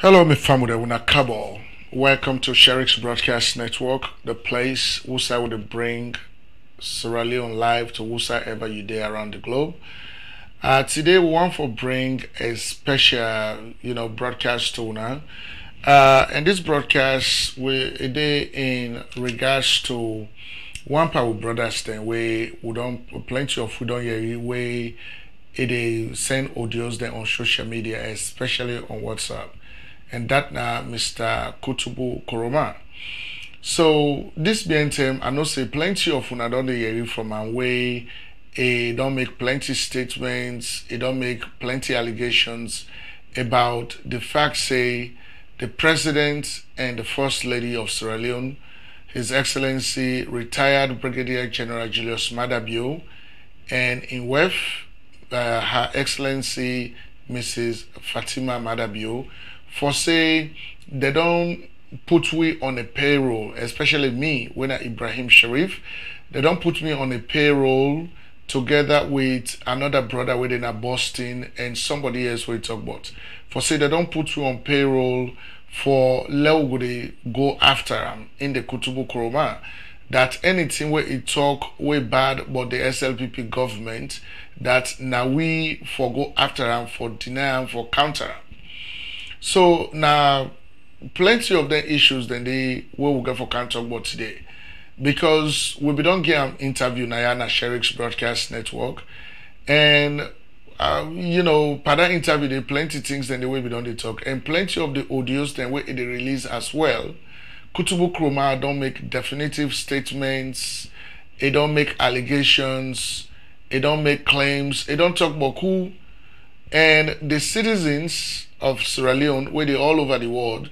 Hello, my family. Una Kabul. Welcome to Sherrick's Broadcast Network, the place whosa would bring Sierra Leone live to whosoever you there around the globe. Today we want to bring a special, broadcast to now. And this broadcast we a day in regards to one part with brothers then we don't plenty of we don't hear way it send audios then on social media, especially on WhatsApp. And that now Mr. Kutubu Koroma. So this being term, I know say plenty of una don't hear from and way. It don't make plenty statements. It don't make plenty allegations about the fact say the president and the first lady of Sierra Leone, His Excellency retired Brigadier General Julius Madabio, and in West, Her Excellency Mrs. Fatima Madabio, for say they don't put we on a payroll, especially me when I Ibrahim Sharif, they don't put me on a payroll together with another brother within a Boston and somebody else we talk about. For say they don't put you on payroll for Leogode go after them in the Kutubu Koroma. That anything where it talk way bad about the SLPP government, that now we for go after them, for deny them, for counter them. So now plenty of the issues then they will get for can talk about today. Because we don't get an interview now on Sherrick's Broadcast Network. And per that interview there plenty things then the way we don't talk. And plenty of the audios then way they release as well. Kutubu Koroma don't make definitive statements, it don't make allegations, it don't make claims, it don't talk about who. And the citizens of Sierra Leone, where they all over the world,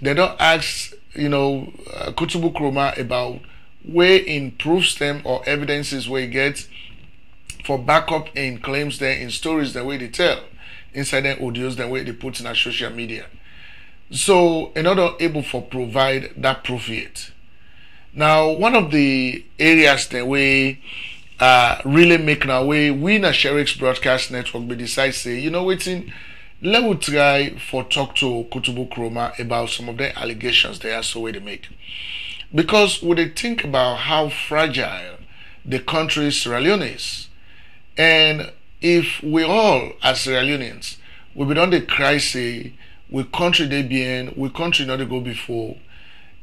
they don't ask, Kutubu Koroma about where in proofs them or evidences where he gets for backup in claims there in stories the way they tell inside their audios the way they put in our social media. So in order able for provide that proof yet. Now one of the areas that we really make our way, we in a Sherrick's Broadcast Network we decide say, waiting, let me try for talk to Kutubu Koroma about some of the allegations they are so way they make. Because when they think about how fragile the country Sierra Leone is, and if we all as Sierra Leoneans, we be done the cry say, we country they be in, we country not to go before,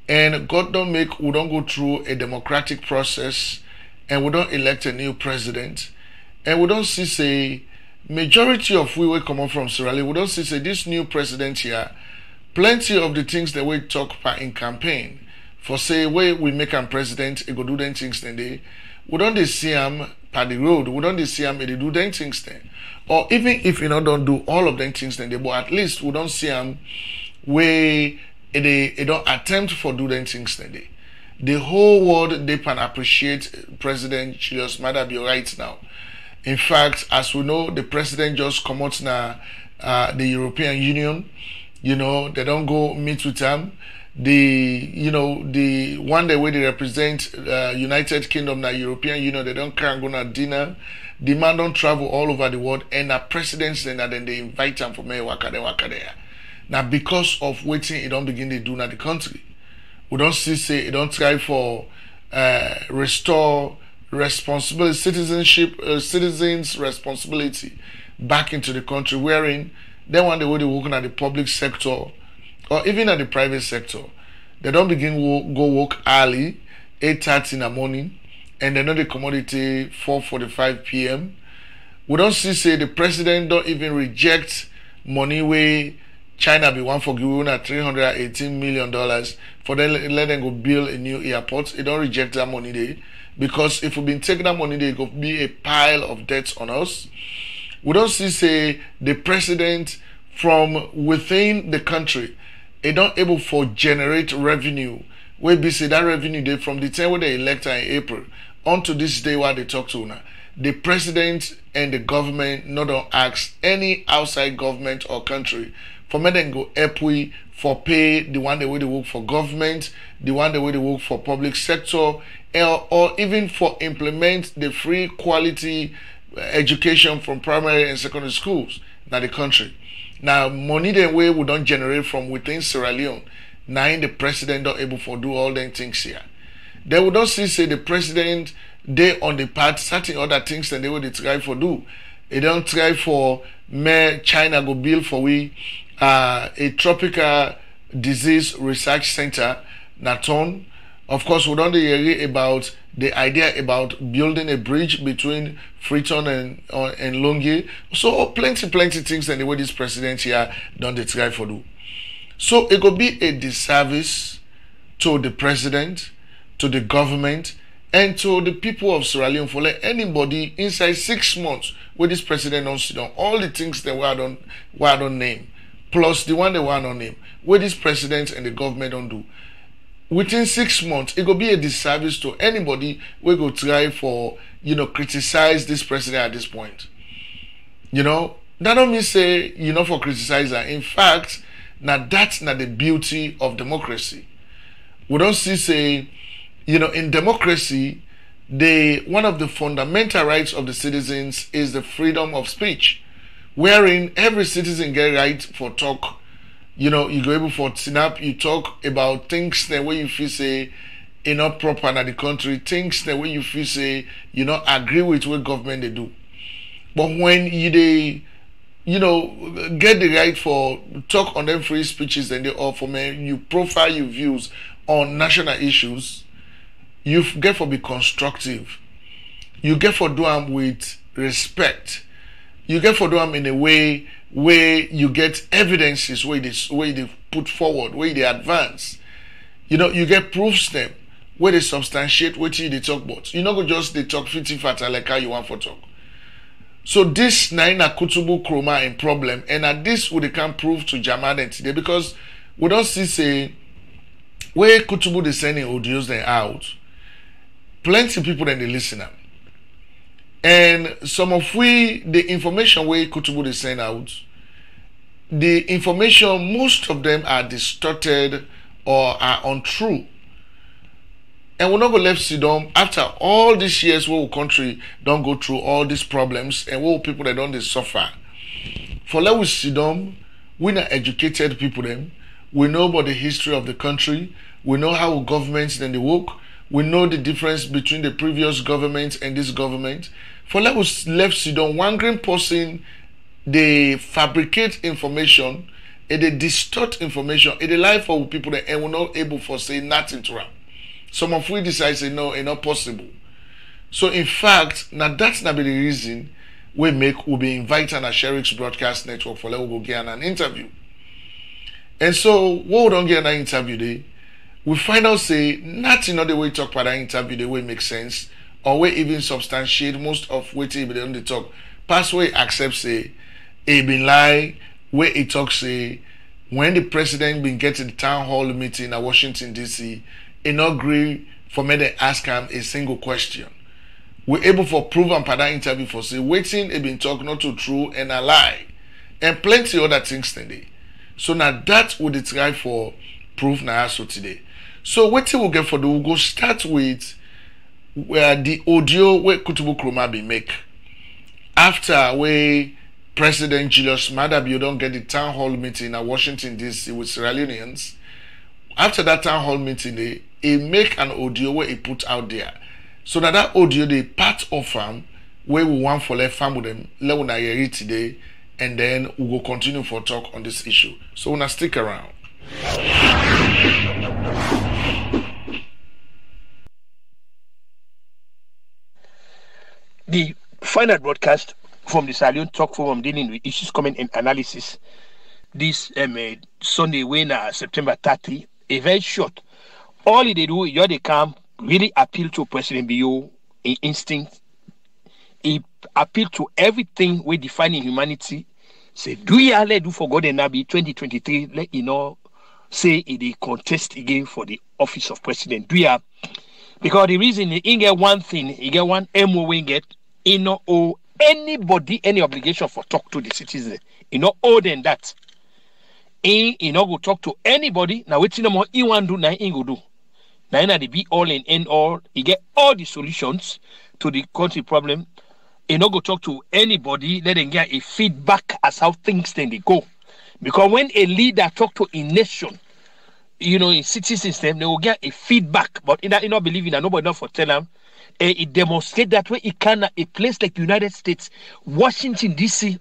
and God don't make, we don't go through a democratic process, and we don't elect a new president, and we don't see say, majority of we will come on from Sierra Leone, we don't see say this new president here, plenty of the things that we talk about in campaign, for say where we make him president, it go do them things then they, we don't see him by the road, we don't see him, they do them things then. Or even if don't do all of them things then they, but at least we don't see him where they don't attempt for do them things then they. The whole world they can appreciate President Julius Madabio right now. In fact, as we know, the president just come out now the European Union, they don't go meet with them. The one day where they represent United Kingdom, the European Union, they don't can't go na dinner. The man don't travel all over the world, and the presidents then they invite them for me waka there. Now because of waiting, it don't begin to do na the country. We don't see say it don't try for restore responsibility, citizens' responsibility back into the country, wherein they want the way they working at the public sector or even at the private sector. They don't begin go work early, 8:30 in the morning, and they know the commodity 4:45 p.m. We don't see say the president don't even reject money where China be one for giving at $318 million for them let them go build a new airport. It don't reject that money there. Because if we've been taking that money, there could be a pile of debts on us. We don't see say the president from within the country, they don't able for generate revenue. Where be say that revenue they from the time when they elect in April onto this day while they talk to now. The president and the government not don't ask any outside government or country for me then go help we for pay the one the way they work for government, the one the way they work for public sector, or even for implement the free quality education from primary and secondary schools in the country. Now, money the way we don't generate from within Sierra Leone. Now, the president not able to do all them things here. They would not see say the president they on the part certain other things that they would try for do. They don't try for China go build for we a tropical disease research center. Naton. Of course, we don't hear about the idea about building a bridge between Freetown and Longye. So plenty things and the way this president here don't they try for do. So it could be a disservice to the president, to the government, and to the people of Sierra Leone for let anybody inside 6 months where this president don't sit down, all the things that we don't name, plus the one they want on name, where this president and the government don't do. Within 6 months, it could be a disservice to anybody we go try for, criticize this president at this point. That don't mean say, for criticizer. In fact, now that's not the beauty of democracy. We don't see say, in democracy, one of the fundamental rights of the citizens is the freedom of speech, wherein every citizen get right for talk. You go able for snap, you talk about things that way you feel say not proper in the country, things that way you feel say agree with what government they do. But when get the right for talk on them free speeches and they offer you profile your views on national issues, you get for be constructive. You get for do them with respect. You get for do them in a way where you get evidences where they put forward, where they advance. You get proofs them where they substantiate what they talk about. You not go just they talk 50 fata like how you want for talk. So this na Kutubu Koroma in problem, and at this we can prove to Jamaden today because we don't see say where Kutubu they sending audios them out. Plenty people then they listen them. And some of the information where Kutubu they send out, the information, most of them are distorted or are untrue. And we're not going to left Sidon after all these years where our country don't go through all these problems and where people that don't they suffer. For let we Sidon, we're not educated people them. We know about the history of the country. We know how governments then they work. We know the difference between the previous government and this government. For let us left Sidon, one green person, they fabricate information and they distort information. And they lie for people that and we're not able to say nothing to them. Some of we decide say no, it's not possible. So in fact, now that's not be the reason we'll be invited on a Sherrick's broadcast network for let we go get an interview. And so what we don't get an interview there, we find out say nothing other way talk about that interview the way make sense or way even substantiate most of what they don't talk. Pass way accept say it been lie where it talks say when the president been getting the town hall meeting at Washington DC, it not agree for me to ask him a single question. We're able for prove and para interview for say waiting it been talk not to true and a lie and plenty other things today. So now that would try for proof now so today. So what we'll get for the we'll go start with where the audio where Kutubu Koroma be make after where President Julius Maada don't get the town hall meeting at Washington DC with Leoneans. After that town hall meeting, he make an audio where he put out there. So now that audio they part of them where we want for left farm with them, let we hear it today, and then we will continue for talk on this issue. So we stick around. The final broadcast from the Sierra Talk Forum dealing with issues, comment, and analysis this Sunday, when September 30, a very short. All they do, they come really appeal to President Bio in instinct. He appeal to everything we define in humanity. Say, do you let do for God and Nabi 2023? Let say they contest again for the office of president. Do you? Because the reason he get one thing, he get one MO we get, he not owe anybody any obligation for talk to the citizen. He not owe them that. He not go talk to anybody. Now waiting no more he want do, now he go do. Now they be all and end all. He get all the solutions to the country problem. He not go talk to anybody. Let them get a feedback as how things then they go. Because when a leader talk to a nation, you know, in citizens, them they will get a feedback. But in that, you not believe in that, nobody not for tell them. It demonstrate that way it can a place like United States, Washington DC,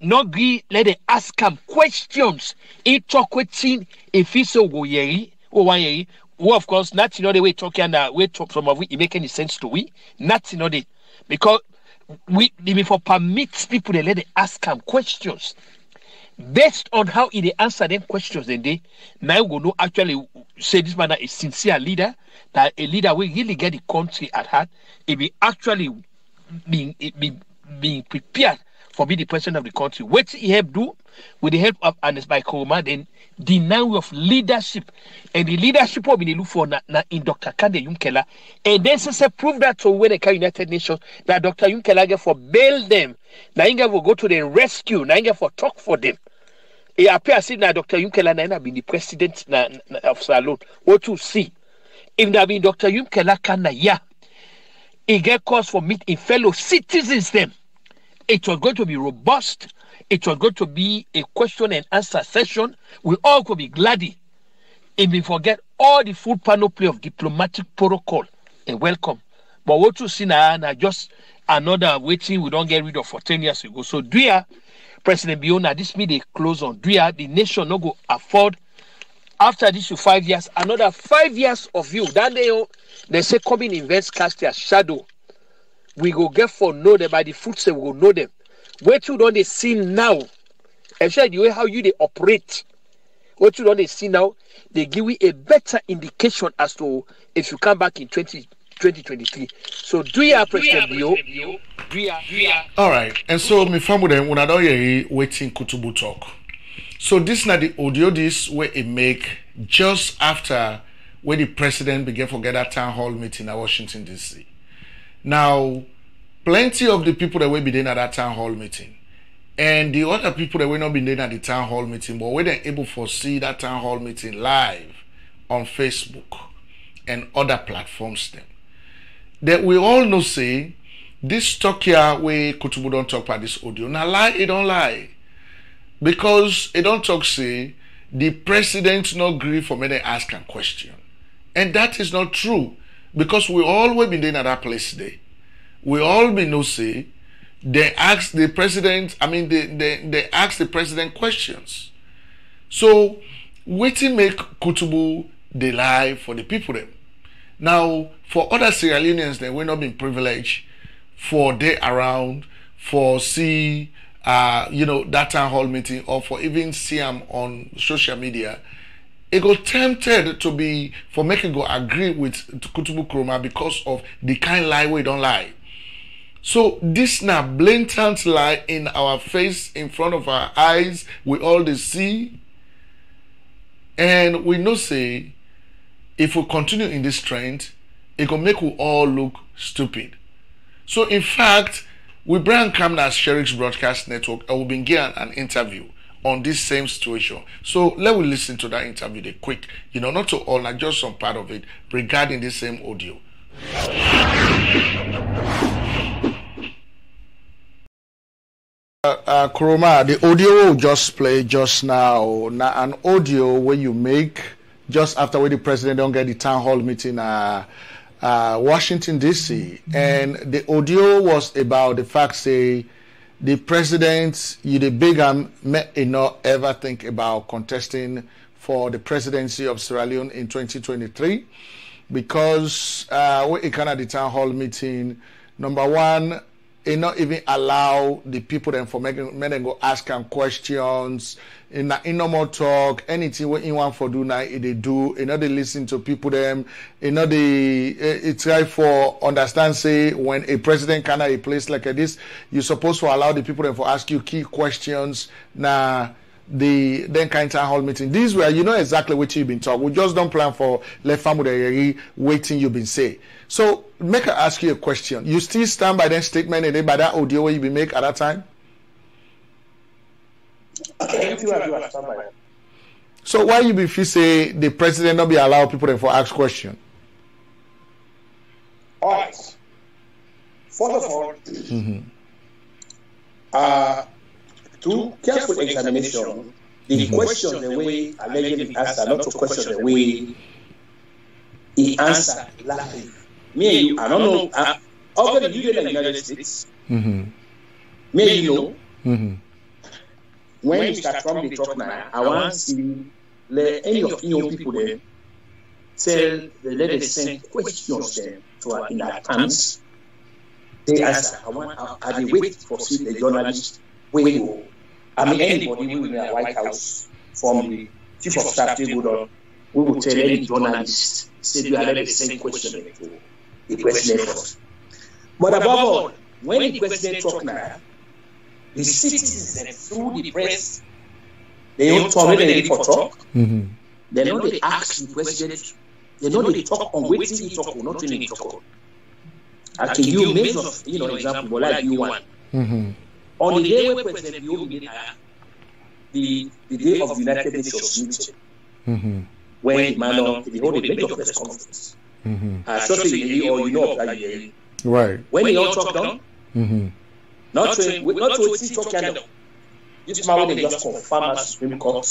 not agree, let them ask him questions. He talk with him if he so go yeri or one yeri. Well, of course, not you know the way talking and way talk some of it make any sense to we. Not you know the because we before permit people to let them ask him questions. Based on how he answer them questions, then they now go know actually say this man is a sincere leader, that a leader will really get the country at heart. It be actually being prepared for being the president of the country. What he help do with the help of Ernest by Koroma, then the now of leadership, and the leadership will be look for na in Dr. Kande Yunkela, and then say prove that to when they come United Nations that Dr. Yunkela get for bail them. Now Inga will go to the rescue. Now Inga for talk for them. It appears that Dr. Yunkela na been the president of Salon. What you see, if there been Dr. Yunkela can he get cause for meet in fellow citizens them. It was going to be robust. It was going to be a question and answer session. We all could be glad. And we forget all the full panoply of diplomatic protocol and welcome. But what you see now just another waiting we don't get rid of for 10 years ago. So do you, President Biona, this meeting they close on. Do you, the nation no go afford after this 5 years, another 5 years of you. That they say coming invest cast their shadow. We go get for know them by the fruits we will know them. What you don't they see now, and show the way how you they operate. What you don't they see now, they give you a better indication as to if you come back in 2023. So do you President Bio? All right, and so me family them when I don't hear waiting Kutubu talk. So this na the audio this where it make just after when the president began to get that town hall meeting at Washington DC. Now, plenty of the people that will be there at that town hall meeting, and the other people that will not be there at the town hall meeting, but were they able to see that town hall meeting live on Facebook and other platforms then. That we all know say this talk here where Kutubu don't talk about this audio. Now lie, it don't lie. Because it don't talk say the president not agree for me to ask a question. And that is not true. Because we all will be there at that place today. We all be no say they ask the president, they ask the president questions. So waiting make Kutubu they lie for the people them. Now for other Sierra Leoneans they will not be privileged for they around for see that town hall meeting or for even see them on social media. It got tempted to be for making go agree with Kutubu Koroma because of the kind lie we don't lie. So this now blatant lie in our face, in front of our eyes, we all they see. And we know say if we continue in this trend, it will make we all look stupid. So in fact, we bring Kamna as Sherrick's Broadcast Network and we'll be getting an interview on this same situation. So let me listen to that interview the quick, not to all, not just some part of it regarding this same audio. Koroma, the audio will just play just now an audio where you make just after when the president don't get the town hall meeting Washington DC, and the audio was about the fact say the president, the big may not ever think about contesting for the presidency of Sierra Leone in 2023 because when it kind of the town hall meeting, number one, it not even allow the people then for making them go ask them questions in no more talk anything what you want for do now they do they listen to people them they try for understand say when a president can a place like this you're supposed to allow the people then for ask you key questions now the then kind of town hall meeting these were exactly what you've been talking. We just don't plan for left family waiting you've been say. So make her ask you a question. You still stand by that statement and by that audio where you be make at that time? So why you be if you say the president not be allow people to for ask question? All right. First of all, the through careful examination, the question the way allegedly answered, not to question the way he answered laughing. Me and you, I don't know. Already you live in the United States. Me and you know. When Mr. Trump they talk now, I want to see let any of young people there let them send questions there to in advance. They answer. I wait for see the journalist we go. I mean anybody who in the White House from the chief of staff table, we will tell any journalist say you are let the same question to the president first. But above all, when the president talk now, the citizens through the press, they don't talk, they ready for talk. They know they ask the president, they know they talk on waiting he talk or not in talk. I can give major, example, like you want. On the day when President Bio made the day of the United Nations meeting, when the whole major press conference. Shortly, or that right. When they all talk down, not to see talk down. This man they just confirm as Supreme Court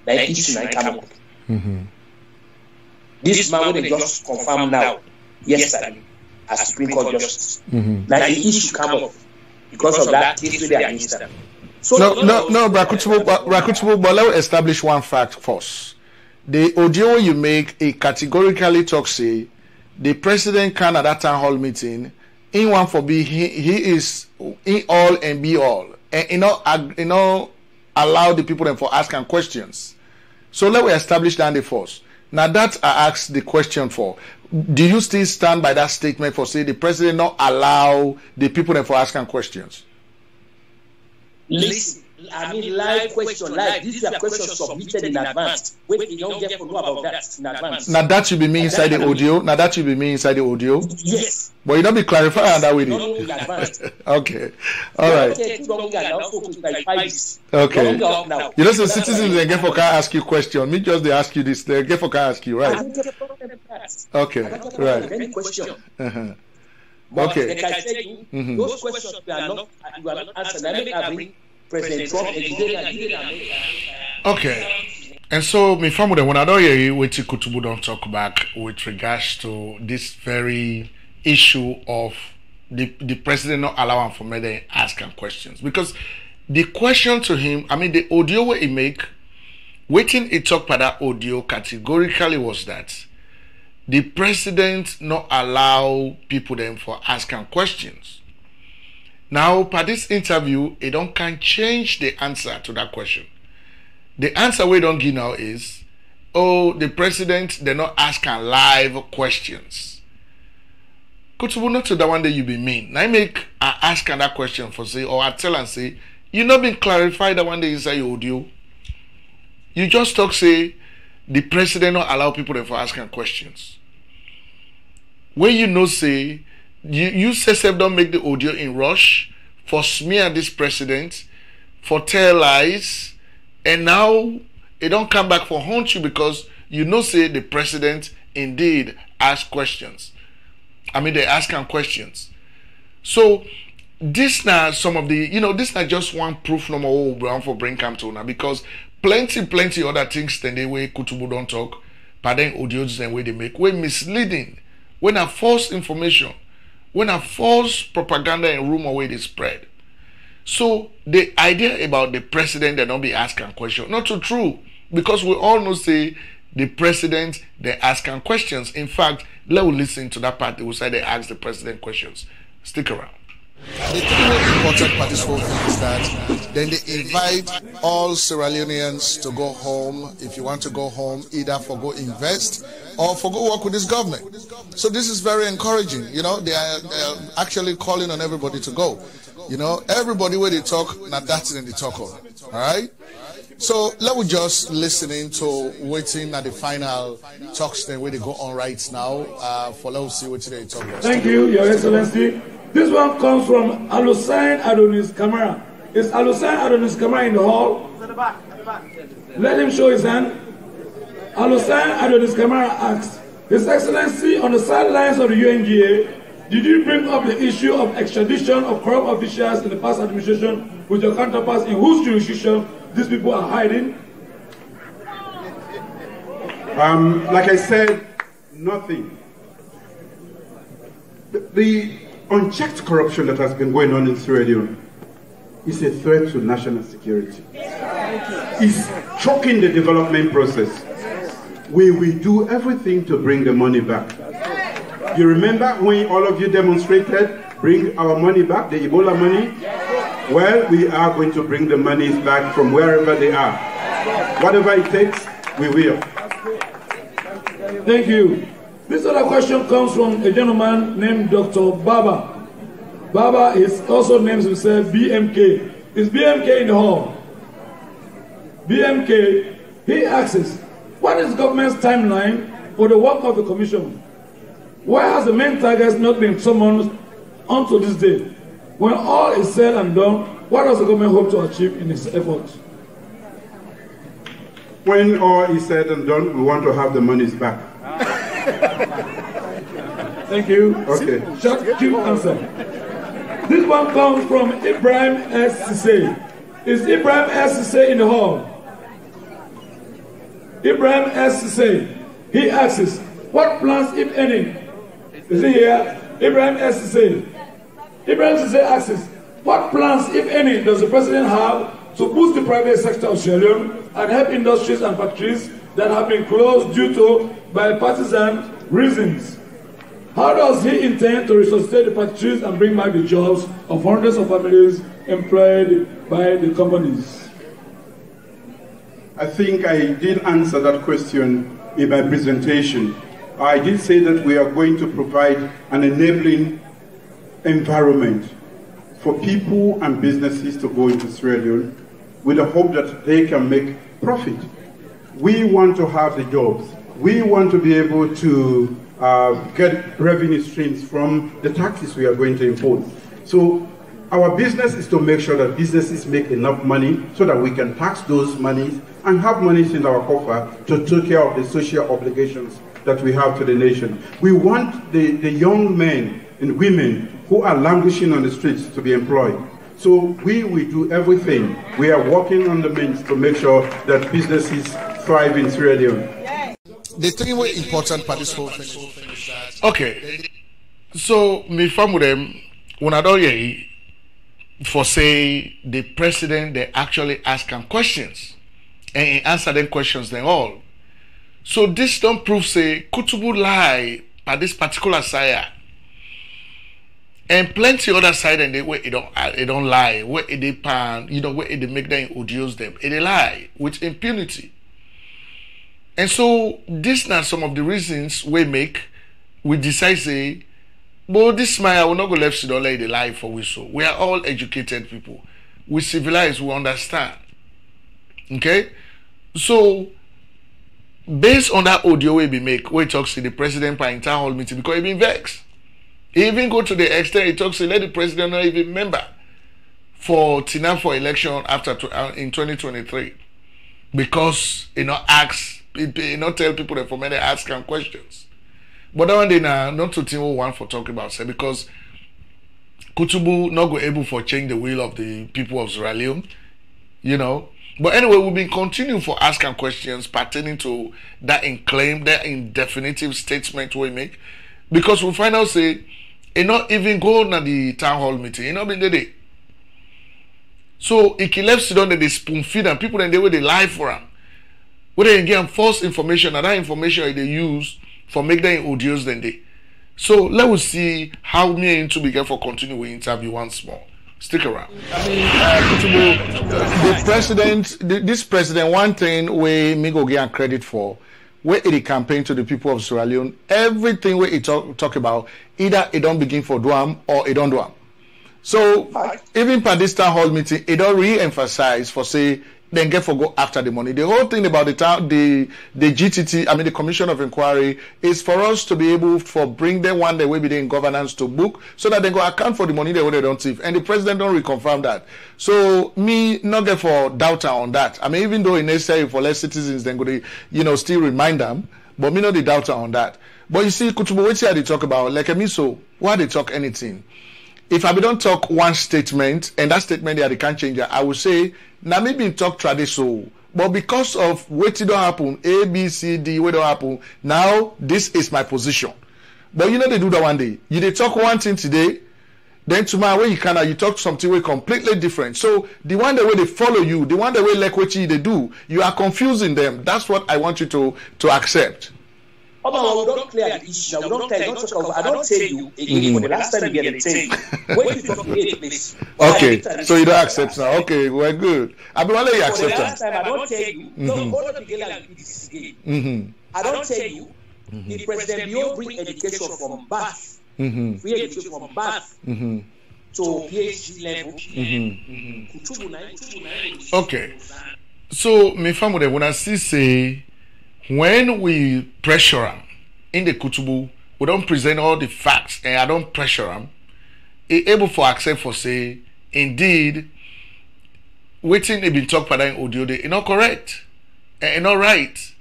that issue might come up. This man they just confirm now, yesterday, as Supreme Court justice. That the issue come up because of that case they are against them. So no, Rakutubu, but let's establish one fact first. The audio you make, it categorically talks say the president can at that town hall meeting in one for be he is in all and be all, and allow the people them for asking questions. So let we establish that the first. Now that I asked the question for, do you still stand by that statement for say the president not allow the people them for asking questions? Listen, I mean live question, live. These are questions submitted in advance. Wait, you don't get to know about that in advance. Now that should be me inside the audio. Now that should be me inside the audio. Yes. But you don't be clarifying that with you. No, in advance. Okay. All right. Okay. You know, so citizens they get for can ask you question. Me just they ask you this. They get for can ask you, right? Okay. Right. Any question. Okay. Like I said, those questions you are not answering. I bring President Trump. Okay. And so, me family, when I don't hear you, what Kutubu don't talk back with regards to this very issue of the president not allowing for me to ask him questions, because the question to him, I mean, the audio where he make, waiting he talk by that audio categorically was that the president not allow people them for asking questions. Now, by this interview, it don't can change the answer to that question. The answer we don't give now is, oh, the president they're not asking live questions. Kutubu not to that one day you be mean. Now I make ask that question for say, or I tell and say, you not been clarified that one day inside your audio. You just talk say the president not allow people to for asking questions. When you know say you say self don't make the audio in rush for smear this president, for tell lies, and now it don't come back for haunt you because you know say the president indeed ask questions. I mean they ask him questions. So this now some of the this not just one proof no more brown for brain camp to now, because plenty other things than the way Kutubu don't talk, but then audios and way they make way misleading, when a false information, when a false propaganda and rumor way they spread. So the idea about the president that don't be asking questions, not so true, because we all know say the president they asking questions. In fact, let's listen to that part. They will say they ask the president questions. Stick around. The thing important about this whole thing is that then they invite all Sierra Leoneans to go home. If you want to go home, either for go invest or for go work with this government. So this is very encouraging. They are actually calling on everybody to go. Everybody where they talk, now that's in the talk of. All right. So let me just listening to waiting at the final talks then where they go on right now for let's see what they talk about. Thank you, Your Excellency. This one comes from Alusain Adonis Kamara. Is Alusain Adonis Kamara in the hall? At the back. Let him show his hand. Alusain Adonis Kamara asks, His Excellency, on the sidelines of the UNGA, Did you bring up the issue of extradition of corrupt officials in the past administration with your counterparts in whose jurisdiction these people are hiding? Like I said, nothing. The unchecked corruption that has been going on in Sierra Leone is a threat to national security. It's choking the development process. We will do everything to bring the money back. You remember when all of you demonstrated, bring our money back, the Ebola money? Well, we are going to bring the monies back from wherever they are. Whatever it takes, we will. Thank you. This other question comes from a gentleman named Dr. Baba. Baba is also names himself BMK. Is BMK in the hall? BMK, he asks, what is government's timeline for the work of the commission? Why has the main targets not been summoned until this day? When all is said and done, what does the government hope to achieve in its efforts? When all is said and done, we want to have the monies back. Thank you. Okay. Short, cute answer. This one comes from Ibrahim S. Sise. Is Ibrahim S. Sise in the hall? Ibrahim S. Sise. He asks, what plans, if any? Is he here? Ibrahim S. Sise. Ibrahim Sise asks, what plans, if any, does the president have to boost the private sector of Sierra Leone and help industries and factories that have been closed due to bipartisan reasons? How does he intend to resuscitate the factories and bring back the jobs of hundreds of families employed by the companies? I think I did answer that question in my presentation. I did say that we are going to provide an enabling environment for people and businesses to go into Sierra Leone with the hope that they can make profit. We want to have the jobs. We want to be able to get revenue streams from the taxes we are going to impose. So our business is to make sure that businesses make enough money so that we can tax those monies and have monies in our coffer to take care of the social obligations that we have to the nation. We want the young men and women who are languishing on the streets to be employed. So we will do everything. We are working on the means to make sure that businesses thrive in Sierra Leone. The thing was important part this whole thing. Okay, so me from them when I don't hear for say the president they actually ask him questions and he answer them questions then all. So this don't prove say Kutubu lie at this particular side. And plenty other side and they where it don't lie, where they pan, where they make them odious them. They lie with impunity. And so this now some of the reasons we decide say, but this smile will not go left to don't let the lie for we so. We are all educated people. We civilized, we understand. Okay? So based on that audio we make, we talks to the president by entire hall meeting because he been vexed. He even go to the extent he talks to let the president not even remember for Tina for election after in 2023 because not tell people that for many ask them questions. But that one day now not to think one for talking about say because Kutubu not go able for change the will of the people of Sierra Leone, But anyway, we've been continuing for asking questions pertaining to that claim, that indefinitive statement we make. Because we find out say, it not even go to the town hall meeting, it not been the day. So if he left sit down they spoon feed and people then they will they lie for him. When they get false information and that information they use for make them odious then they. So let us see how me and to be for continue with interview once more. Stick around. I mean, the president, this president, one thing we me go get credit for, where it campaign to the people of Sierra Leone, everything where it talk about, either it don't begin for Duam or it don't Duam. So even for this town hall meeting, it don't re-emphasize for say then get for go after the money. The whole thing about the GTT, I mean the Commission of Inquiry, is for us to be able for bring them one day will be in governance to book so that they go account for the money they don't thief. And the president don't reconfirm that. So me not get for doubt on that. I mean even though it's necessary for less citizens then go to, still remind them, but me not the doubt on that. But you see, Kutubu, what they talk about, like me, so why they talk anything? If I don't talk one statement, and that statement they can't change it, I will say, now maybe talk traditional. But because of what don't happen, A, B, C, D, what don't happen, now this is my position. But you know they do that one day. They talk one thing today, then tomorrow when you talk something way completely different. So the one the way they follow you, the one the way like what they do, you are confusing them. That's what I want you to accept. We don't clear the issue. We don't talk about. I don't tell you again for the last time you get a tape. When you talk today, please. Okay, so you don't accept now. Okay, we're good. I be only accept. For the last time, I don't tell you. Don't go to the like this again. I don't tell you. The President Bio bring education from birth, free education from birth to PhD level. Okay, so me family when I say. When we pressure them in the Kutubu, we don't present all the facts and I don't pressure them, able for accept for say, indeed, waiting they been talked about in audio, they not correct and not right.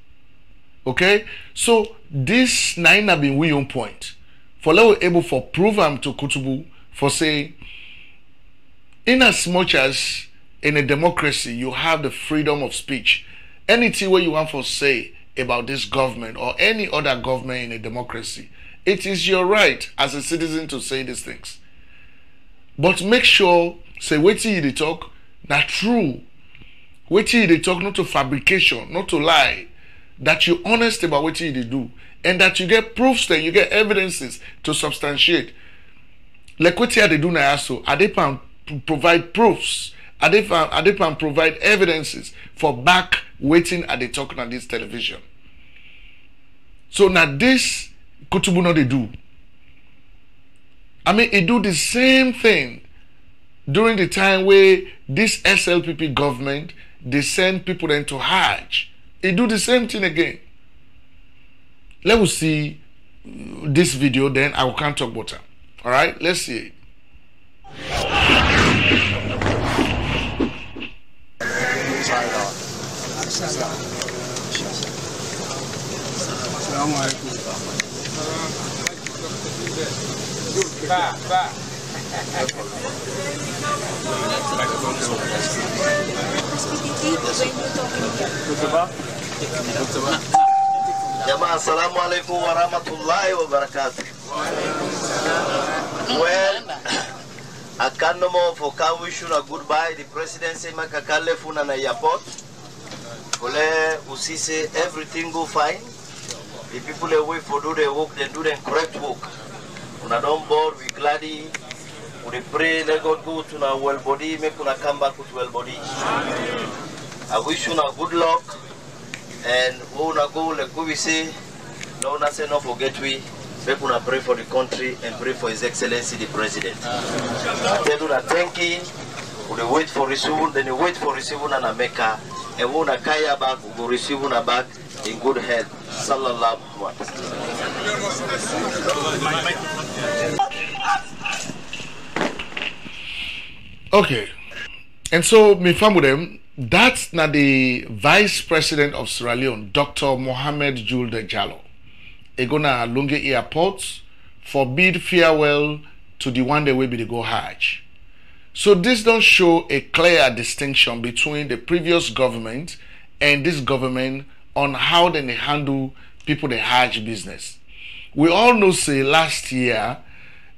Okay? So this nine have been we on point. For we able for prove them to Kutubu for say, in as much as in a democracy you have the freedom of speech, anything where you want for say about this government or any other government in a democracy, it is your right as a citizen to say these things. But make sure, say, wait till you talk, not true. Wait till you talk, not to fabrication, not to lie. That you're honest about what you do. And that you get proofs, then you get evidences to substantiate. Like what they do now, so are they provide proofs? Are they provide evidences for back waiting at the talking on this television? So now this Kutubu no they do. I mean, it do the same thing during the time where this SLPP government they send people into Hajj. It do the same thing again. Let us see this video, then I will can't talk about it. All right, let's see it. Jama'a, assalamu alaikum wa rahmatullahi wa barakatuh. Well, I can't no more for can wish you a goodbye. The presidency makakale funa na airport. Kole usise everything go fine. The people away for do their work, they do the correct work. Una don't board, we gladly we pray let God go to our well body, make una come back with well body. I wish you a good luck and we una go like we say, no una say no forget we make una pray for the country and pray for His Excellency the President. I tell you that thank you. We wait for receive, then you wait for receiving an America, and we una kaya back, we go receive una back in good health. Sallallahu alaihi wasallam. Okay, and so me family them. That's not the Vice President of Sierra Leone, Dr. Mohamed Julde Jallo. Egona Lunge Airport forbid farewell to the one that will be the go Hajj. So this don't show a clear distinction between the previous government and this government on how they handle people the Hajj business. We all know say last year,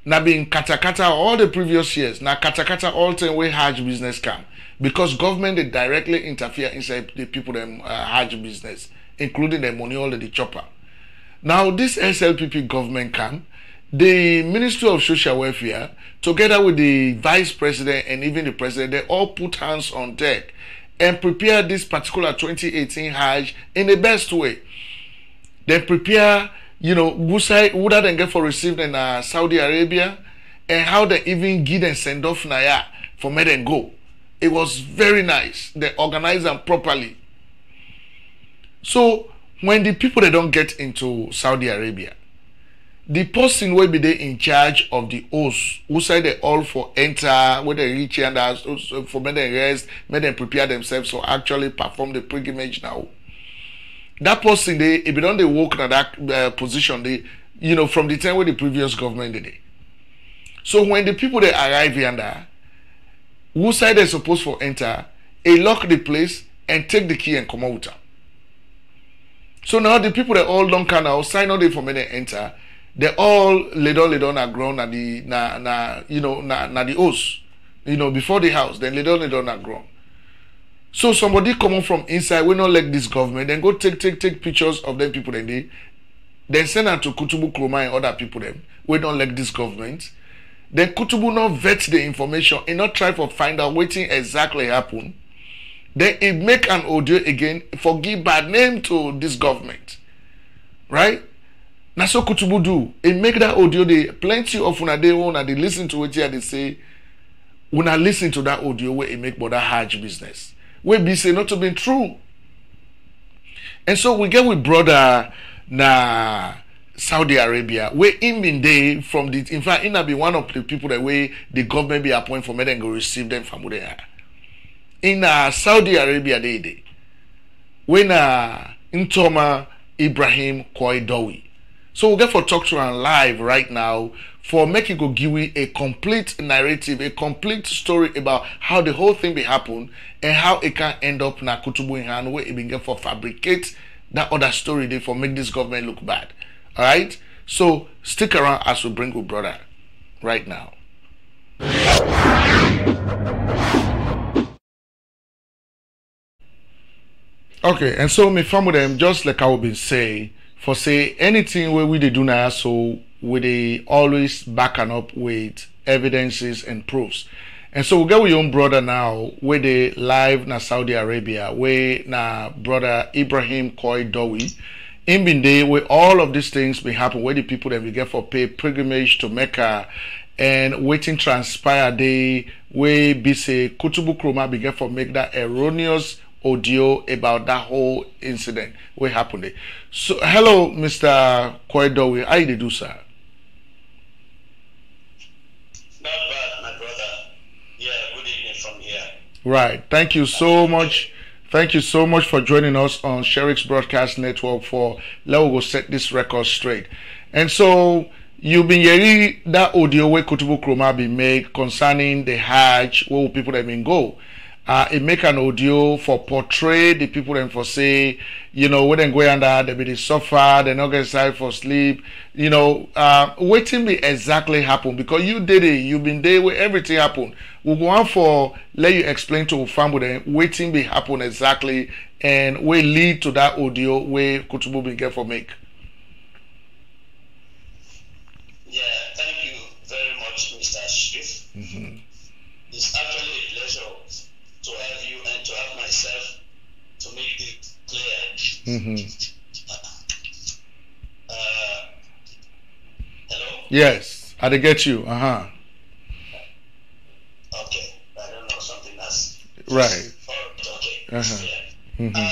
na been kata all the previous years, na kata all time way Hajj business come. Because government they directly interfere inside the people them Hajj business, including the money all the chopper. Now this SLPP government come, the Ministry of Social Welfare, together with the Vice President and even the President, they all put hands on deck and prepare this particular 2018 Hajj in the best way. They prepare, you know, would they get for received in Saudi Arabia, and how they even give them send off Naya for me and go. It was very nice. They organize them properly. So when the people they don't get into Saudi Arabia, the person will be there in charge of the host, who say they all for enter, when they reach and for make them rest, make them prepare themselves to actually perform the pilgrimage now. That person they if they don't they work in that position, from the time where the previous government did it. So when the people they arrive here, who side they supposed to enter, they lock the place and take the key and come out. So now the people that all don't kind of sign on for me to enter, they all lay down at ground at the the house, before the house, then lay down at ground. So somebody coming from inside, we not like this government, then go take pictures of them people then send them to Kutubu Koroma and other people them. We don't like this government. Then Kutubu not vet the information and not try to find out what exactly happened. Then it make an audio again for give bad name to this government. Right? Now so Kutubu do. It make that audio they plenty of una they own and they listen to it here they say una listen to that audio where it make about that Hajj business. We be say not to be true. And so we get with brother na Saudi Arabia, where him been there from the in fact he be one of the people that way the government be appoint for me then go receive them from there. In Saudi Arabia they when Intoma Ibrahim Koidowi. So we'll get for talk to him live right now for making go give you a complete narrative, a complete story about how the whole thing be happen and how it can end up na Kutubu in hand where it been get for fabricate that other story there for make this government look bad. Alright? So stick around as we bring you brother right now. Okay, and so me from them just like I will been say for say anything where we they do now so we they always backing up with evidences and proofs. And so we get with your own brother now where they live na Saudi Arabia where na brother Ibrahim Koidowi in been there where all of these things be happen where the people that we get for pay pilgrimage to Mecca and waiting transpire day where be say Kutubu Koroma be get for make that erroneous audio about that whole incident what happened there. So hello Mr. Koidowi, how you do sir? Not bad my brother. Yeah, good evening from here. Right, thank you so much. Thank you so much for joining us on Sherrick's Broadcast Network for let us go set this record straight. And so you've been hearing that audio where Kutubu Koroma be made concerning the Hajj where people that been go. It make an audio for portray the people and for say, when they go under, they be suffer, they not get inside for sleep, waiting be exactly happen because you did it, you've been there where everything happened. We want for let you explain to family waiting be happen exactly and we lead to that audio where Kutubu be get for make. Yeah, thank you very much, Mr. Schiff. Mm-hmm. It's actually a pleasure to have you and to have myself to make it clear. Mm-hmm. Hello? Yes, I did get you. Okay, I don't know, something else. Right. Okay. Uh-huh. Yeah. Mm-hmm.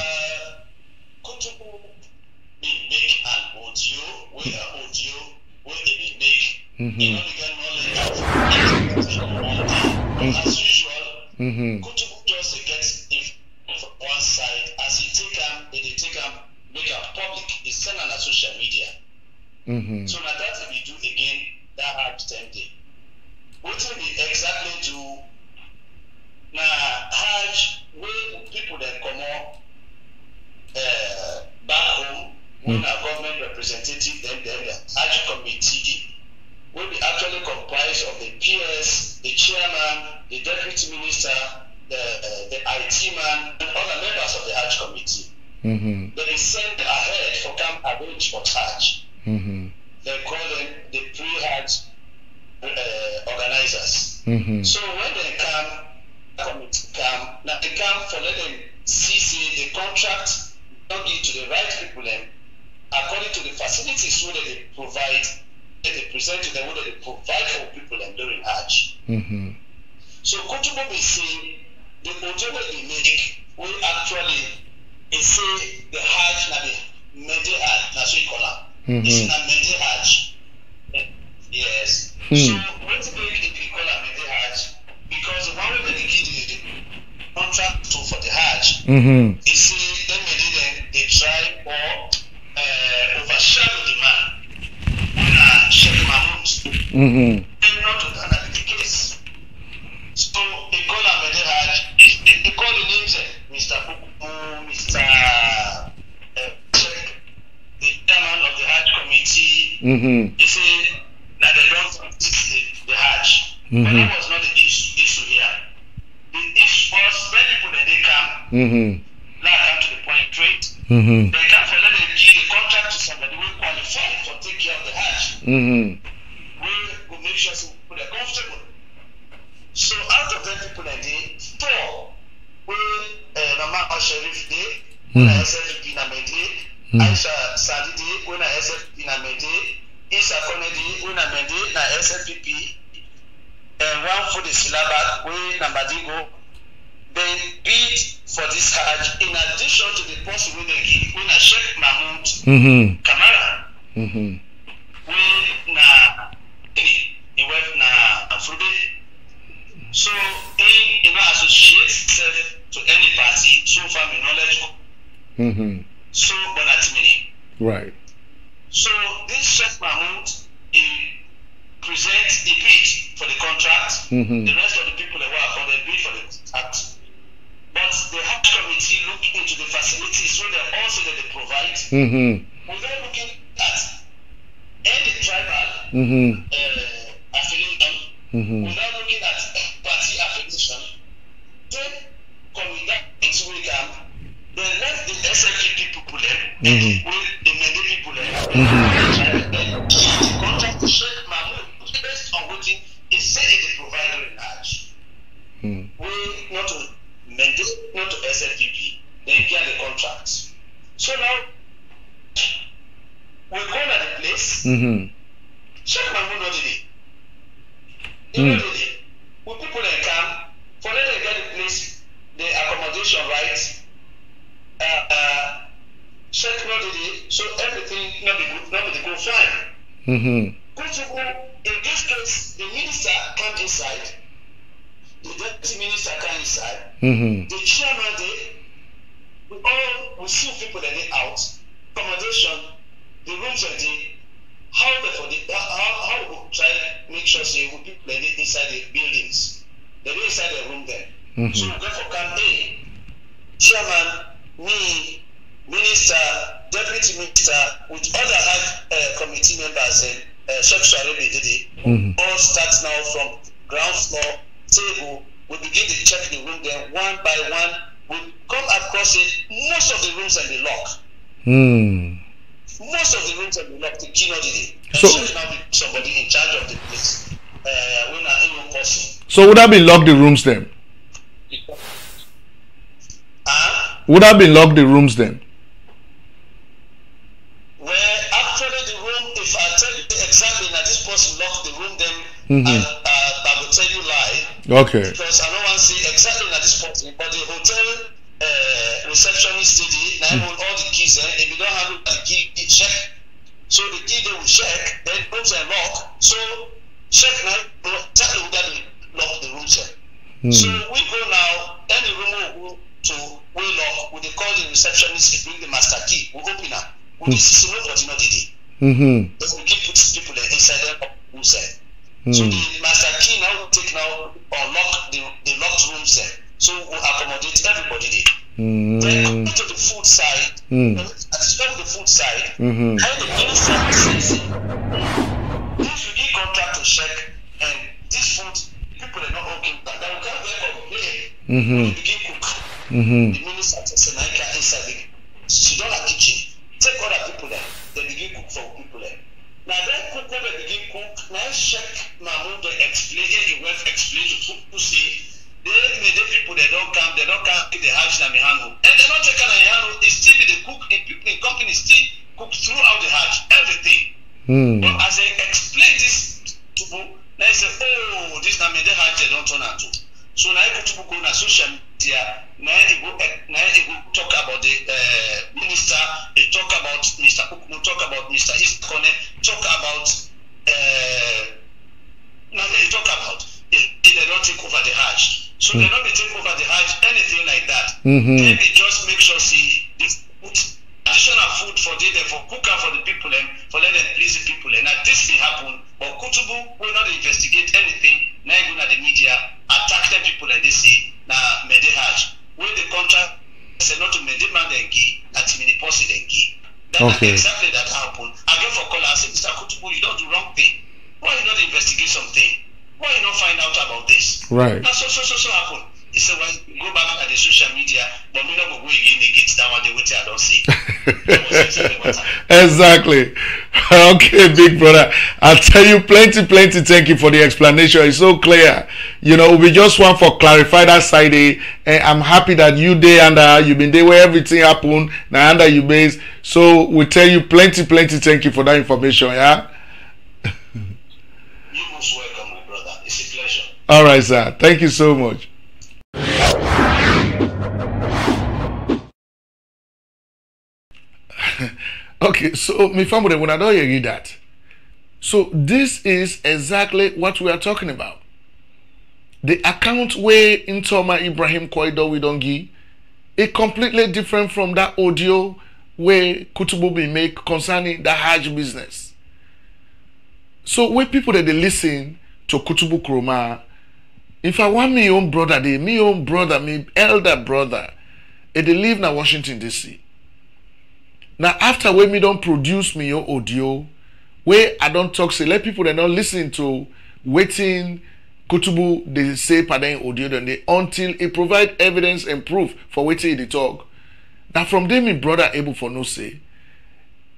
Kutubu be make an audio, where an audio, where they be make. Mm-hmm. You know, we get knowledge of as usual, mm-hmm. Kutubu just gets if one side as he take them, they take them, make them public, they send on social media. Mm-hmm. So now that we do again that hard 10 day. What we exactly do now Hajj where people that come on back home when our government representative then the Hajj committee will be actually comprised of the PS, the chairman, the deputy minister, the IT man, and other members of the Hajj committee. Mm-hmm. They send ahead for camp arrange for Hajj. Mm-hmm. They call them the pre-Hajj organizers. Mm-hmm. So when they come, now they come for let them see the contract don't give to the right people then according to the facilities where they provide. They present to them what they provide for people and during Hajj. Mm-hmm. So Kutubu be saying the audio they make will actually say the Hajj na the Mede Hajj na so you call it. It's na Mede Hajj. Yes. So what do they call a Mede Hajj? Because the one that they give the contract to for the Hajj, they say then they try or overshadow the man. Not to that the case. So they call Ahmed Hajj. They call the names Mr. Kuku, Mr. The chairman of the Hajj committee. They say that they don't complete the Hajj. But that was not the issue here. The issue was when people that they come, now come to the point straight. They come for let them give the contract to somebody who qualified for take care of the Hajj. We will make sure people are comfortable. So out of that people that they 4 will Mama Sharif Day, when I SFP na Mede, Aisha Sadi Day, when I SFP na Mede, Isa Konedi, when I Mede na SFP, and one for the syllabus, when Nambadigo, they bid for this Hajj in addition to the person when they give, when I Sheikh Mahmoud Kamara, when na he went na Frude. So he not associate himself to any party so far my knowledge. So right. So this Sheikh Mahmoud he presents the bid for the contract. The rest of the people that work for the bid for the act. But the Hajj committee look into the facilities so they also that they provide without looking at any tribal affiliation, without looking at party affiliation, then come with that into we can then let the SFP people and the Mende people the contract to Sheikh Mahmoud based on what he said is the provider in Hajj. We not to Mende, not to SFP, they get the contracts. So now we go at the place. Sheikh Mahmoud not did it. He not did it. When people that come, for them to get the place, the accommodation right. Sheikh not did it, so everything not be good, not be go fine. Kutubu, in this case, the minister come inside, the deputy minister come inside, the chairman there, we see people that they out, accommodation, the rooms are there, how we try to make sure say we people that they inside the buildings, they be inside the room there. So we go for camp A, chairman, me, minister, deputy minister, with other committee members and Sheikh Sharabi did it. All starts now from ground floor, table, we begin to check the room then one by one. We come across it, most of the rooms are in the lock. Most of the rooms are in the lock, the key not did it. And so now be somebody in charge of the place. When I even person. So would that be locked the rooms then? Would that be locked the rooms then? Well, actually the room, if I tell you exactly that this person locked the room, then I will tell you lie. Okay. Because I don't want to say exactly that this person, but the hotel receptionist did now hold all the keys there. If you don't have the key, check. So the key they will check, then rooms are locked. So check now exactly who that lock the rooms there. So we go now, any room will go to we lock, we call the receptionist, bring the master key, we open up. We see nobody not did it. Then we keep putting people inside there inside. So the master key now will take now unlock the locked rooms there. So we accommodate everybody there. Then come to the food side, at the food side, how the minister says if you give contract to check and this food people are not okay, that will come there complain. We begin cook. The minister says inside the she don't have kitchen. Take other people there. They begin cook for people there. Now then cook when they begin cook, now check Mahmoud they explain the word explain to people say the people they don't come in the Hajj na Mihanu. And they don't take an Mihanu, it's still the cook the people in company still cook throughout the Hajj, everything. But as they explain this to people, they say, oh, this na Mede Hajj they don't turn out to. So now I go to social media, now I go talk about the minister, they talk about Mr. Kukumu, talk about Mr. Iskone, talk about now they talk about they don't take over the Hajj. So they don't take over the Hajj, anything like that. Then they just make sure see this additional food for the for cooker for the people and for let them please the people and now this will happen. But Kutubu will not investigate anything. Now you go to the media, attack them people and they say, now Mede Hajj. When the contract say not to Mede Mandengi, at Mini Posidengi. That's exactly that happened. Again for call, I say, Mr. Kutubu, you don't do wrong thing. Why you not investigate something? Why you not find out about this? Right. That's so happen. He said, well, go back to the social media, but we not go again against that one, they wait I don't see. Exactly. Okay, big brother. I'll tell you plenty. Thank you for the explanation. It's so clear. You know, we just want for clarify that side. And I'm happy that you there and you've been there where everything happened. Now under you base. So we tell you plenty. Thank you for that information. Yeah. You're most welcome, my brother. It's a pleasure. All right, sir. Thank you so much. Okay, so my family, when I don't hear that, so this is exactly what we are talking about. The account where Intoma Ibrahim Koido we don't give is completely different from that audio where Kutubu be make concerning the Hajj business. So when people that they listen to Kutubu Koroma, if I want my own brother, my elder brother, they live in Washington DC. Now after when me don't produce me your audio, where I don't talk, say let people that don't listen to waiting Kutubu they say pardon audio then they until it provide evidence and proof for waiting they talk. Now from them my brother able for no say.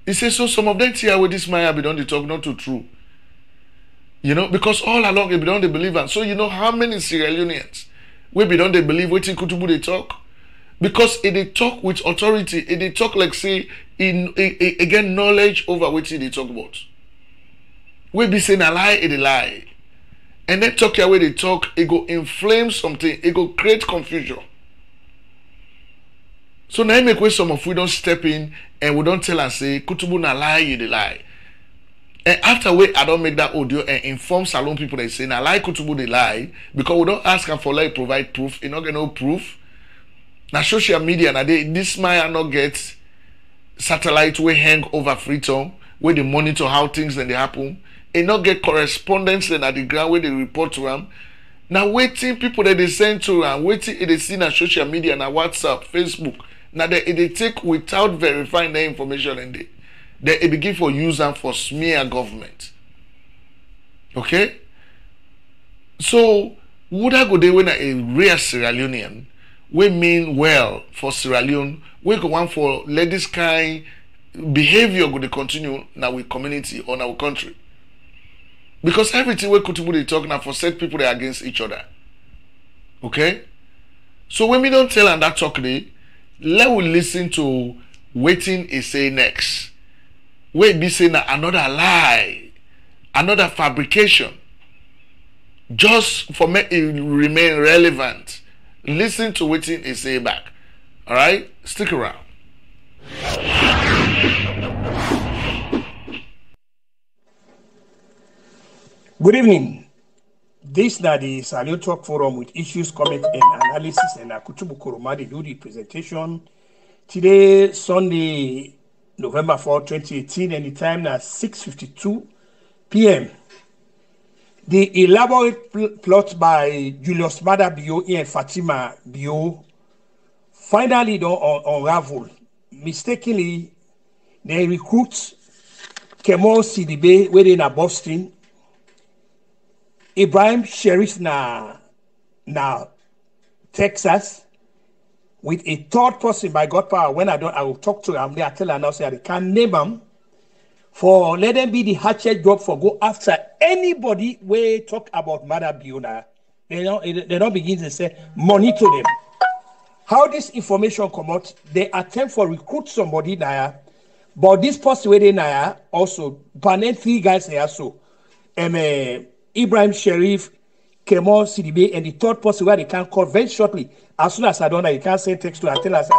He says so some of them here with this Maya be done they talk not too true. You know, because all along they be done they believe and so you know how many Leoneans we be done they believe waiting Kutubu they talk. Because if they talk with authority, if they talk like say again knowledge over what they talk about. We be saying a lie, it a lie. And then talk here where they talk, it go inflame something, it go create confusion. So now make way some of we don't step in and we don't tell and say Kutubu na lie, you the lie. And after we I don't make that audio and inform Salon people that say na lie Kutubu the lie because we don't ask them for like provide proof, you not get no proof. Now social media now this might not get satellite we hang over Freetown where they monitor how things then they happen. It not get correspondence then at the ground where they report to them. Now waiting people that they send to and waiting they see na social media na WhatsApp, Facebook. Now they take without verifying the information and they begin for use and for smear government. Okay? So would I go there when a real Sierra Leonean we mean well for Sierra Leone, we go on for let this kind behavior go to continue in our community or in our country. Because everything we Kutubu they talk now for set people they against each other. Okay? So when we don't tell and that talk let we listen to waiting is say next. We be saying another lie, another fabrication. Just for me it remain relevant. Listen to what he say back. Alright? Stick around. Good evening. This is the Salio Talk Forum with issues, comment, and analysis. And Kutubu Koroma they do the presentation. Today, Sunday, November 4, 2018, and the time now 6:52 p.m. The elaborate plot by Julius Bada Bio and Fatima Bio finally don't unravel. Mistakenly, they recruit Kemal Sidibe within a Boston, Ibrahim Sheriff na Texas, with a third person by God power. When I will talk to them, I tell them now say I can't name them. For let them be the hatchet job for go after anybody we talk about Mother Biona. They don't begin to say money to them. How this information come out, they attempt for recruit somebody now, but this person where they now also panel 3 guys here so Ibrahim Sheriff, Kemal Sidibe, and the third person where they can call very shortly. As soon as I don't know, you can't send text to and tell us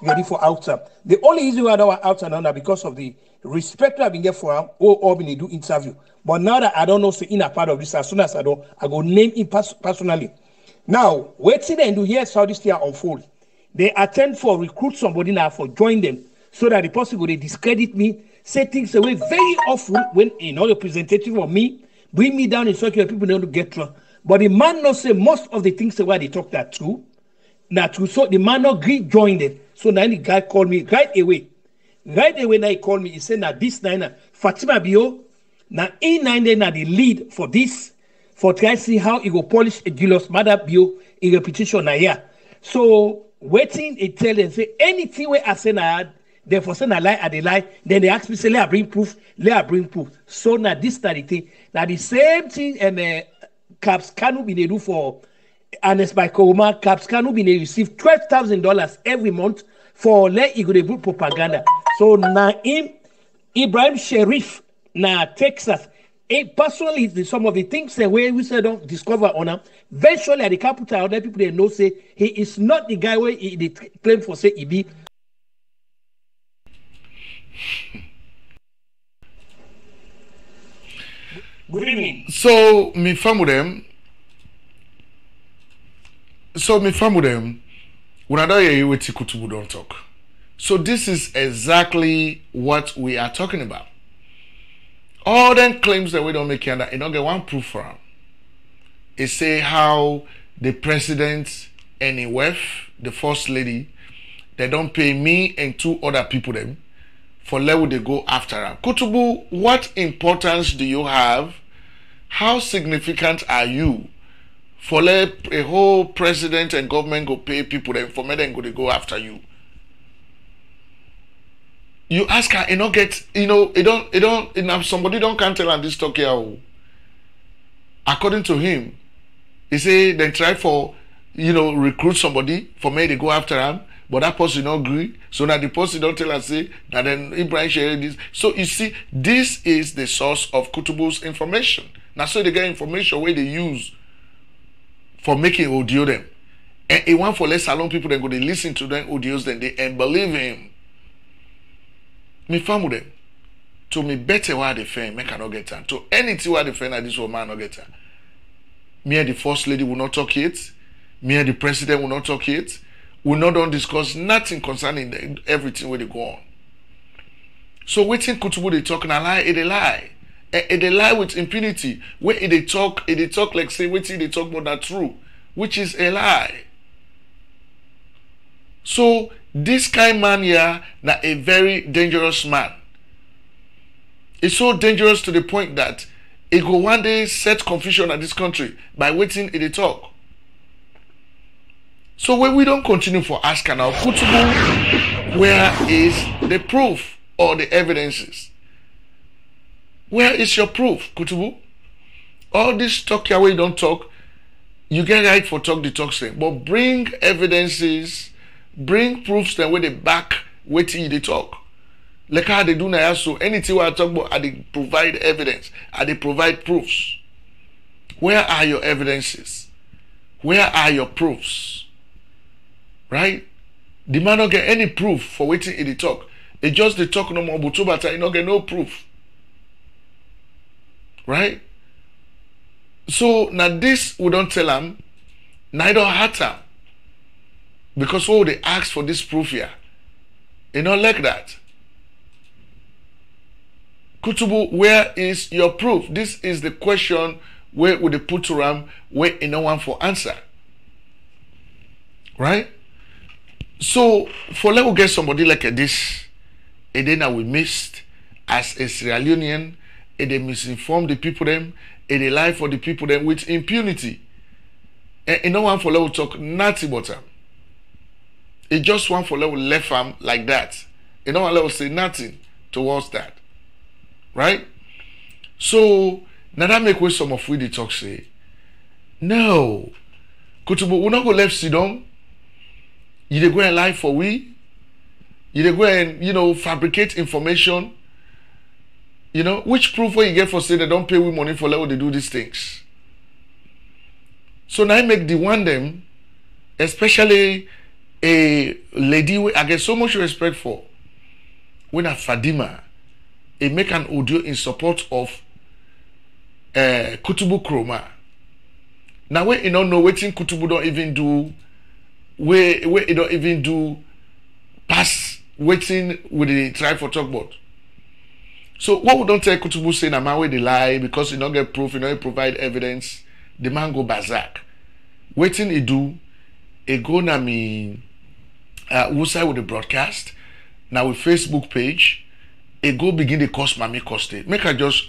ready for outside. The only reason why I don't want outside now because of the respect I've been get for him or been do interview. But now that I don't know so in a part of this, as soon as I don't, I go name him personally. Now, waiting and do hear how this thing unfold. They attempt for recruit somebody now for join them so that the person will they discredit me, say things away very awful when you know the representative of me, bring me down in such a way people don't get trust. But the man not say most of the things where they talk that true. Now true. So the man not agree joined it. So now the guy called me right away. Right away now he called me. He said now this nine Fatima Bio. Now in 9 now the lead for this. For try see how he go polish a Julius Mother Bio in repetition now here. So waiting it tell them say anything where I say now therefore say na lie I dey lie. Then they ask me say let I bring proof. So now this study thing. Now the same thing Caps Kanu been do for Ernest by Koroma. Caps Kanu been receive $12,000 every month for let he go do propaganda. So now him Ibrahim Sherif na Texas. Personally, some of the things that we say don't discover on him. Eventually, at the capital, other people they know say he is not the guy where they claim for say he be. Good evening. So me family them. When I don't hear you with Kutubu don't talk. So this is exactly what we are talking about. All them claims that we don't make it, you don't get one proof for them. It say how the president and his wife, the first lady, they don't pay me and 2 other people them for level they go after her. Kutubu, what importance do you have? How significant are you for let a whole president and government go pay people them for me then go after you? You ask her, you know, somebody don't can't tell her this talk here. According to him, he say then try for, recruit somebody for me to go after him, but that person don't agree. So now the person don't tell her say that then Ibrahim share this. So you see, this is the source of Kutubu's information. Now so they get information where they use for making audio them. And it want for less salon people then go they listen to them audios then they and believe him. Me family them. To me better why they fan, make I not get her. To anything why they fan that this woman not get her. Me and the first lady will not talk it. Me and the president will not talk it. We not don't discuss nothing concerning everything where they go on. So waiting Kutubu they talk and a lie, it a lie. They lie with impunity. Where they talk like say waiting they talk about that true, which is a lie. So this kind man here, now a very dangerous man. It's so dangerous to the point that it go one day set confusion at this country by waiting in the talk. So when we don't continue for asking now, Kutubu, where is the proof or the evidences? Where is your proof, Kutubu? All this talk here where you don't talk, you get right for talk the talk saying, but bring evidences. Bring proofs then where they back waiting they talk. Like how they do now, so anything I talk about, they provide evidence, they provide proofs. Where are your evidences? Where are your proofs? Right? The man don't get any proof for waiting in the talk. It just the talk no more, but you don't get no proof. Right? So now this we don't tell them, neither hurt them. Because what they ask for this proof here, not like that. Kutubu, where is your proof? This is the question where would they put to them where no one for answer. Right? So for let we get somebody like this, and then we missed as a Sierra Leonean, and they misinform the people them, and they lie for the people them with impunity. And no one for let we talk nothing about them. It just one for level left arm like that. You know, level say nothing towards that. Right? So now that make way some of we the talk say, no. Kutubu, we not go left sit down. You dey go and lie for we. You dey go and fabricate information. Which proof where you get for say they don't pay we money for level they do these things. So now I make the one them, especially a lady I get so much respect for, when a Fadima, make an audio in support of Kutubu Koroma. Now we don't know what Kutubu don't even do, where it don't even do pass waiting with the try for talk about. So what we don't tell Kutubu say na man wey dey lie because he don't get proof, he don't provide evidence, the man go berserk. Waiting he do, he go na me website with the broadcast, now with Facebook page, he go begin the cost mami cost it.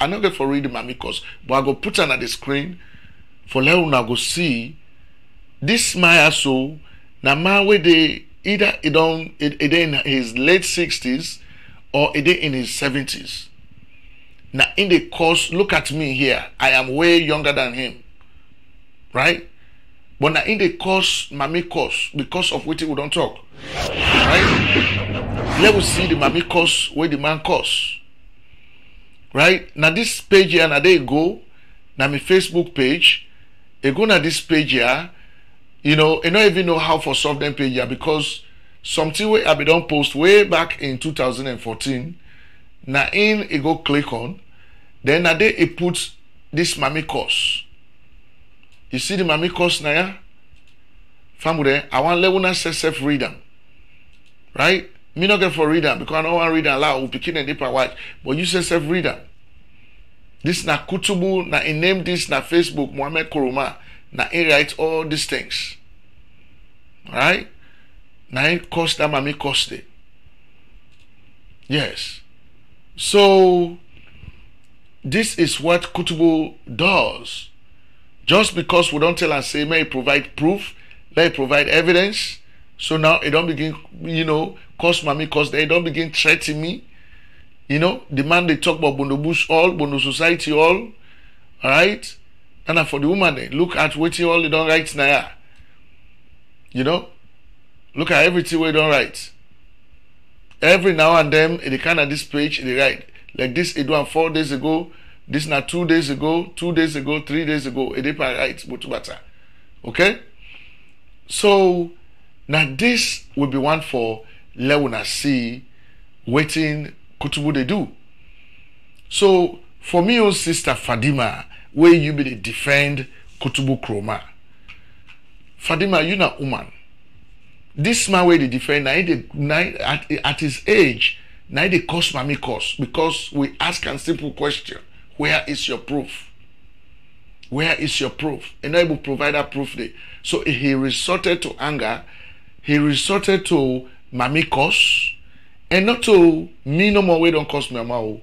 I not get for read the mami cost, but I go put on the screen for let una go see this Maya so na man where they either it in his late 60s or it in his 70s. Now in the course, look at me here. I am way younger than him. Right? But now in the course, mami course, because of what we don't talk. Right? Let us see the mami course where the man course. Right? Now this page here, now they go, now my Facebook page, they go na this page here, you know, I don't even know how for solve them page here because something where I be done post way back in 2014. Now in it go click on, then now they it put this mami course. You see the mami course now, yeah? Family, I want let una self read them, right? Me not get for read them because I don't want to read them loud. We picking a deeper watch, but you self read them. This na Kutubu, na in name this na Facebook, Mohammed Koroma, na in write all these things. Right? Na in cost that mami cost it. Yes. So this is what Kutubu does. Just because we don't tell and say, may provide proof, let it provide evidence. So now it don't begin, you know, cost mami cost, they don't begin threatening me. You know, the man they talk about Bondo Bush all, Bondo Society all, alright? And for the woman they look at what all they don't write now. You know? Look at everything we don't write. Every now and then, they kind of this page they write. Like this, it was 4 days ago, this now 2 days ago, 2 days ago, 3 days ago, it write Butubata. Okay? So now this will be one for Leona C waiting Kutubu they do. So for me, own sister Fadima, where you be the defend Kutubu Koroma. Fadima, you not woman. This man where they defend at his age, now they cost mami cost because we ask a simple question: where is your proof? Where is your proof? And I will provide that proof there. So he resorted to anger, he resorted to mami cost. And not to me no more, we don't cost me mama.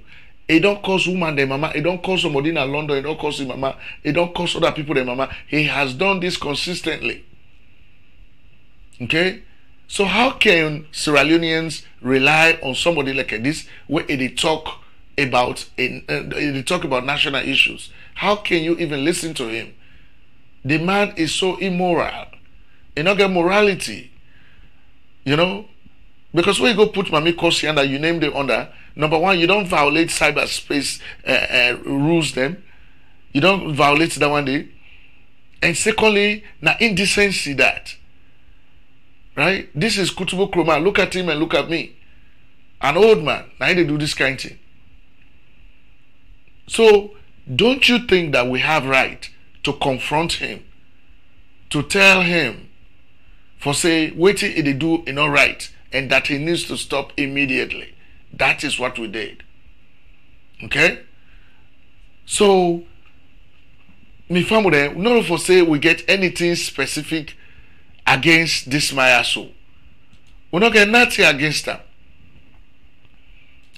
It don't cost woman their mama. It don't cost somebody in London. It don't cost his mama. It don't cost other people their mama. He has done this consistently. Okay? So how can Sierra Leoneans rely on somebody like this where they talk about national issues? How can you even listen to him? The man is so immoral. He not get morality. You know? Because when you go put mami course here that you name them under, number one, you don't violate cyberspace rules them. You don't violate that one day. And secondly, now indecency that. Right? This is Kutubu Koroma. Look at him and look at me. An old man. Now they do this kind of thing. So don't you think that we have right to confront him? To tell him for say, waiting if they do not right. And that he needs to stop immediately. That is what we did. Okay? So, me family, not for say we get anything specific against this Mayaso. We not get nothing against them.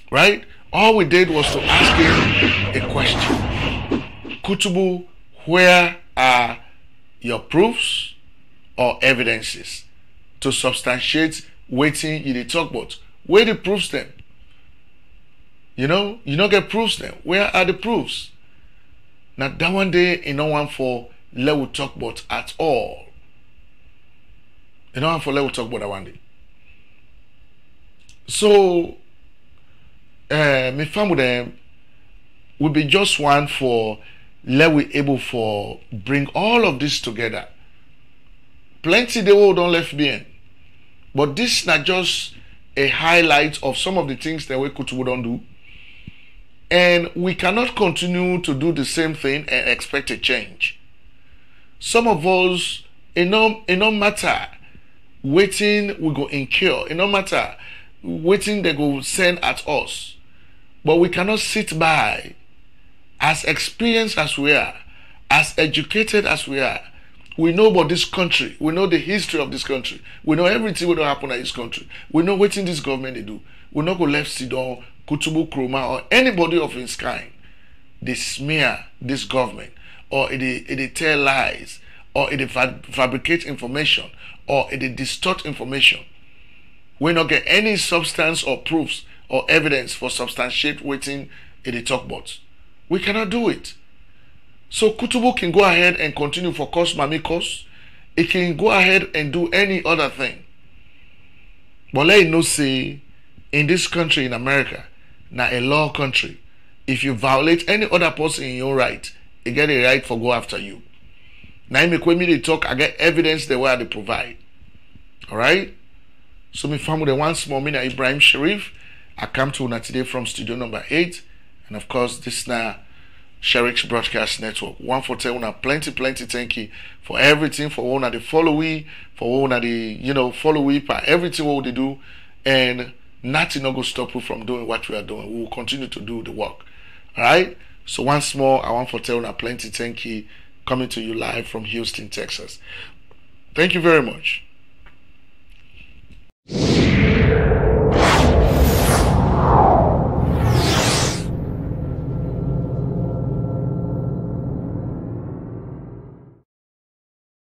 Right? All we did was to ask him a question. Kutubu, where are your proofs or evidences to substantiate waiting you they talk about? Where the proofs them? You know, you don't get proofs then. Where are the proofs? Now that one day in no one for level talk about at all. You know one for level talk about that one day. So me family them will be just one for level able for bring all of this together. Plenty the world don't left behind. But this is not just a highlight of some of the things that we Kutubu don't do. And we cannot continue to do the same thing and expect a change. Some of us, it no matter waiting we go incur. It no matter waiting they go send at us. But we cannot sit by, as experienced as we are, as educated as we are. We know about this country. We know the history of this country. We know everything that happen in this country. We know what in this government they do. We not go left Sidon, Kutubu Koroma, or anybody of its kind. They smear this government, or they tell lies, or they fabricate information, or they distort information. We not get any substance or proofs or evidence for substantiate waiting in the talk about. We cannot do it. So Kutubu can go ahead and continue for cause mami cause. It can go ahead and do any other thing. But let you know, say, in this country, in America, now a law country, if you violate any other person in your right, you get a right for go after you. Now I make when me they talk, I get evidence the way they provide. Alright? So me family the one small me Ibrahim Sharif. I come to una today from studio number 8. And of course this now Sherrick's Broadcast Network. One for tell una plenty thank you for everything, for una the follow we, for una the follow we for everything what they do, and nothing no go stop you from doing what we are doing. We will continue to do the work. Alright? So once more I want for tell una plenty thank you, coming to you live from Houston, Texas. Thank you very much.